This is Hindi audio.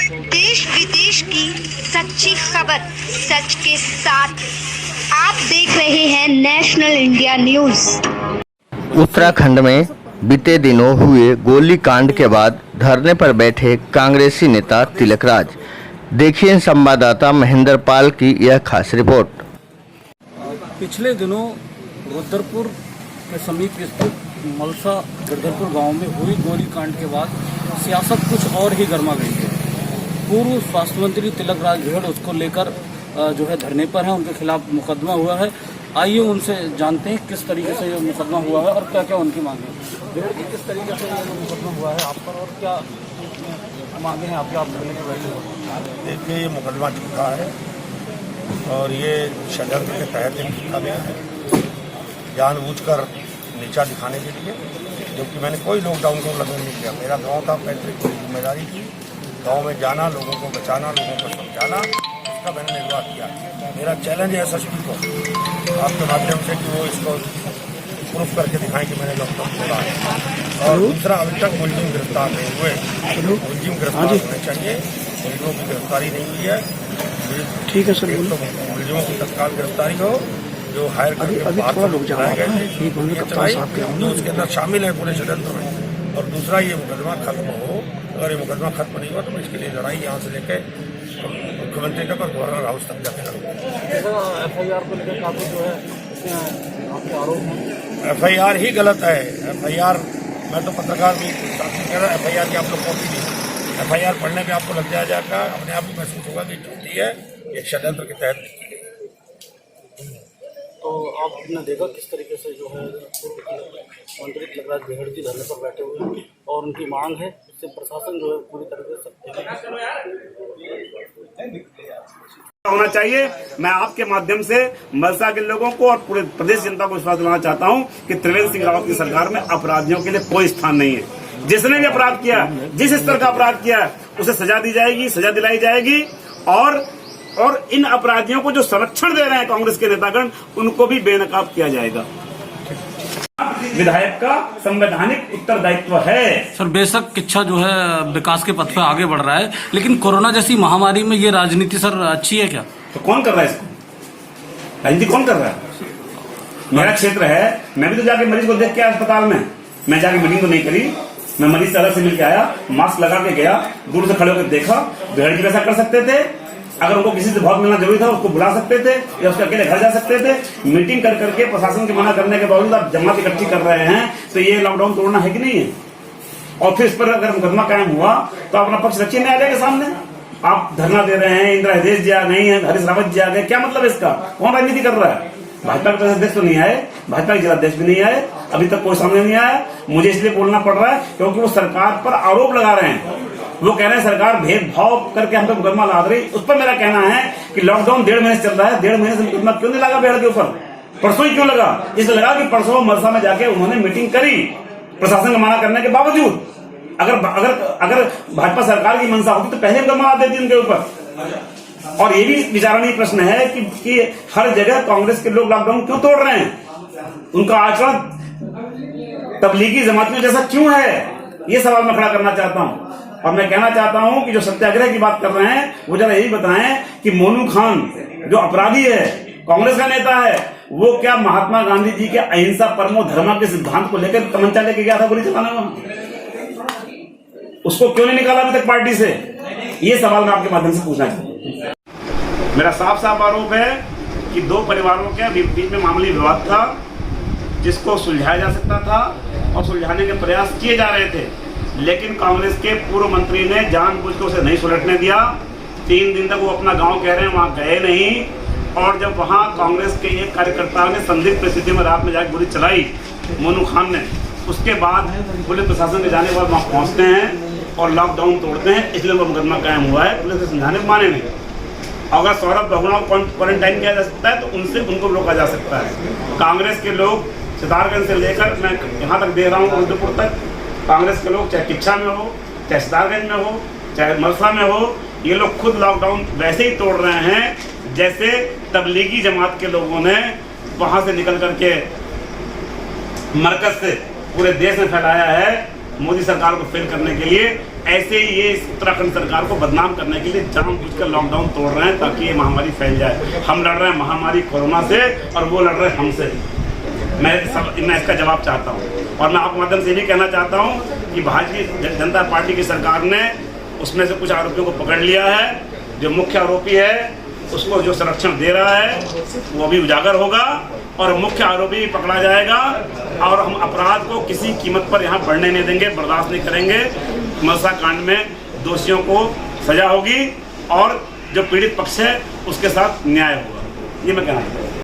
देश विदेश की सच्ची खबर सच के साथ आप देख रहे हैं नेशनल इंडिया न्यूज। उत्तराखंड में बीते दिनों हुए गोलीकांड के बाद धरने पर बैठे कांग्रेसी नेता तिलकराज। देखिए संवाददाता महेंद्र पाल की यह खास रिपोर्ट। पिछले दिनों रुद्रपुर के समीप स्थित मलसा गिरधरपुर गांव में हुई गोलीकांड के बाद सियासत कुछ और ही गर्मा गई है। पूर्व स्वास्थ्य मंत्री तिलकराज भेड़ उसको लेकर जो है धरने पर है, उनके खिलाफ मुकदमा हुआ है। आइए उनसे जानते हैं किस तरीके से ये मुकदमा हुआ है और क्या क्या उनकी मांगे हैं। भेड़ जी, किस तरीके से ये मुकदमा हुआ है आप पर और क्या मांगे हैं आपके? आप धरने पर बैठे हो। देखिए, ये मुकदमा झूठा है और ये षड्यंत्र के तहत लिखा गया है, जानबूझकर नीचा दिखाने के लिए। जबकि मैंने कोई लॉकडाउन को उल्लंघन नहीं किया। मेरा गांव था, पैतृक पूरी जिम्मेदारी थी गांव में जाना, लोगों को बचाना, लोगों को समझाना, उसका मैंने निर्वाह किया। मेरा चैलेंज है एसएसपी को आपके माध्यम से कि वो इसको प्रूफ करके दिखाएं कि मैंने लॉकडाउन तोड़ा है। और दूसरा, अभी तक मुलजिम गिरफ्तार नहीं हुए। मुलजिम गिरफ्तार होने चाहिए, मुलजिमों की गिरफ्तारी नहीं हुई है। ठीक है सर, तो मुलजिमों की तत्काल गिरफ्तारी हो, जो हायर करके बाहर लोग जाए गए थे तो उसके अंदर शामिल है पूरे षड्यंत्र में। और दूसरा, ये मुकदमा खत्म हो। अगर ये मुकदमा खत्म नहीं हुआ तो मैं इसके लिए लड़ाई यहाँ से लेकर मुख्यमंत्री तक और गवर्नर हाउस तक जाकर करूँगा। FIR को लेकर काफी जो है आपके आरोप हैं। FIR ही गलत है। FIR, मैं तो पत्रकार भी कह रहा, FIR की आप लोग कॉपी दी। FIR पढ़ने पे आपको लग जाएगा, अपने आप ही महसूस होगा कि झूठी है, एक षड्यंत्र के तहत लिखी गई। तो आपने देखा किस तरीके से जो है मंत्री तिलकराज भेड़ जी धरने पर बैठे हुए हैं और उनकी मांग है इससे प्रशासन जो है पूरी तरीके से होना चाहिए। मैं आपके माध्यम से मलसा के लोगों को और पूरे प्रदेश जनता को विश्वास दिलाना चाहता हूं कि त्रिवेंद्र सिंह रावत की सरकार में अपराधियों के लिए कोई स्थान नहीं है। जिसने भी अपराध किया, जिस स्तर का अपराध किया, उसे सजा दी जाएगी, सजा दिलाई जाएगी। और इन अपराधियों को जो संरक्षण दे रहे हैं कांग्रेस के नेतागण, उनको भी बेनकाब किया जाएगा। विधायक का संवैधानिक उत्तरदायित्व है। सर, बेशक किच्छा जो है विकास के पथ पर आगे बढ़ रहा है, लेकिन कोरोना जैसी महामारी में ये राजनीति सर अच्छी है क्या? तो कौन कर रहा है इसको? राजनीति कौन कर रहा है? मेरा क्षेत्र है, मैं भी तो जाके मरीज को देख के आया अस्पताल में। मैं जाके मीटिंग तो नहीं करी, मैं मरीज से अलग से मिल के आया, मास्क लगा के गया, दूर से खड़े होकर देखा। भेड़ जी वैसा कर सकते थे। अगर उनको किसी से बहुत मिलना जरूरी था, उसको बुला सकते थे या उसके अकेले घर जा सकते थे। मीटिंग कर करके प्रशासन के मना करने के बावजूद आप जमात इकट्ठी कर रहे हैं, तो ये लॉकडाउन तोड़ना है कि नहीं है? और फिर इस पर अगर मुकदमा कायम हुआ तो अपना पक्ष रखिए न्यायालय के सामने। आप धरना दे रहे हैं, इंदिरा हृदय जी आ गई है, हरीश रावत जी आ गए, क्या मतलब इसका? कौन राजनीति कर रहा है? भाजपा के अध्यक्ष तो नहीं आए, भाजपा के जिलाध्यक्ष भी नहीं आए, अभी तक कोई सामने नहीं आया। मुझे इसलिए बोलना पड़ रहा है क्योंकि वो सरकार पर आरोप लगा रहे हैं। वो कह रहे हैं सरकार भेदभाव करके हम पे मुकदमा लाद रही। उस पर मेरा कहना है कि लॉकडाउन 1.5 महीने से चल रहा है, 1.5 महीने से मुकदमा क्यों नहीं लगा भेड़ के ऊपर? परसों ही क्यों लगा? इसलिए लगा कि परसों मलसा में जाके उन्होंने मीटिंग करी प्रशासन का मना करने के बावजूद। अगर भाजपा सरकार की मंशा होती तो पहले मुकदमा ला देती उनके ऊपर। और ये भी विचारणीय प्रश्न है कि हर जगह कांग्रेस के लोग लॉकडाउन क्यों तोड़ रहे हैं? उनका आचरण तबलीगी जमातियों जैसा क्यों है? ये सवाल मैं खड़ा करना चाहता हूं। और मैं कहना चाहता हूं कि जो सत्याग्रह की बात कर रहे हैं वो जरा यही बताएं कि मोनू खान जो अपराधी है, कांग्रेस का नेता है, वो क्या महात्मा गांधी जी के अहिंसा परमो धर्म के सिद्धांत को लेकर तमंचा लेके गया था गोली चलाने में? उसको क्यों नहीं निकाला अभी तक पार्टी से? ये सवाल मैं आपके माध्यम से पूछना चाहता हूं। मेरा साफ साफ आरोप है कि 2 परिवारों के बीच में मामूली विवाद था जिसको सुलझाया जा सकता था और सुलझाने के प्रयास किए जा रहे थे, लेकिन कांग्रेस के पूर्व मंत्री ने जानबूझकर उसे नहीं सुलझने दिया। 3 दिन तक वो अपना गांव कह रहे हैं वहां गए नहीं। और जब वहां कांग्रेस के एक कार्यकर्ता ने संदिग्ध परिस्थिति में रात में जाकर गोली चलाई, मोनू खान ने, उसके बाद पुलिस प्रशासन के जाने के बाद वहां पहुंचते हैं और लॉकडाउन तोड़ते हैं। इसलिए वो मुकदमा कायम हुआ है। पुलिस के समझाने को माने नहीं। अगर सौरभ बहुगुणा को क्वारंटाइन किया जा सकता है तो उनको रोका जा सकता है। कांग्रेस के लोग सितारगंज से लेकर मैं यहाँ तक दे रहा हूँ रुद्रपुर तक, कांग्रेस के लोग चाहे किच्छा में हो, चाहे सितारगंज में हो, चाहे मलसा में हो, ये लोग खुद लॉकडाउन वैसे ही तोड़ रहे हैं जैसे तबलीगी जमात के लोगों ने वहां से निकल करके मरकज से पूरे देश में फैलाया है मोदी सरकार को फेल करने के लिए, ऐसे ही ये उत्तराखंड सरकार को बदनाम करने के लिए जानबूझकर लॉकडाउन तोड़ रहे हैं ताकि ये महामारी फैल जाए। हम लड़ रहे हैं महामारी कोरोना से और वो लड़ रहे हैं हमसे। मैं इसका जवाब चाहता हूँ और मैं आपके माध्यम से भी कहना चाहता हूँ कि भारतीय जनता पार्टी की सरकार ने उसमें से कुछ आरोपियों को पकड़ लिया है। जो मुख्य आरोपी है उसको जो संरक्षण दे रहा है वो भी उजागर होगा और मुख्य आरोपी भी पकड़ा जाएगा और हम अपराध को किसी कीमत पर यहाँ बढ़ने नहीं देंगे, बर्दाश्त नहीं करेंगे। मलसा कांड में दोषियों को सजा होगी और जो पीड़ित पक्ष है उसके साथ न्याय होगा। ये मैं कहना चाहता हूँ।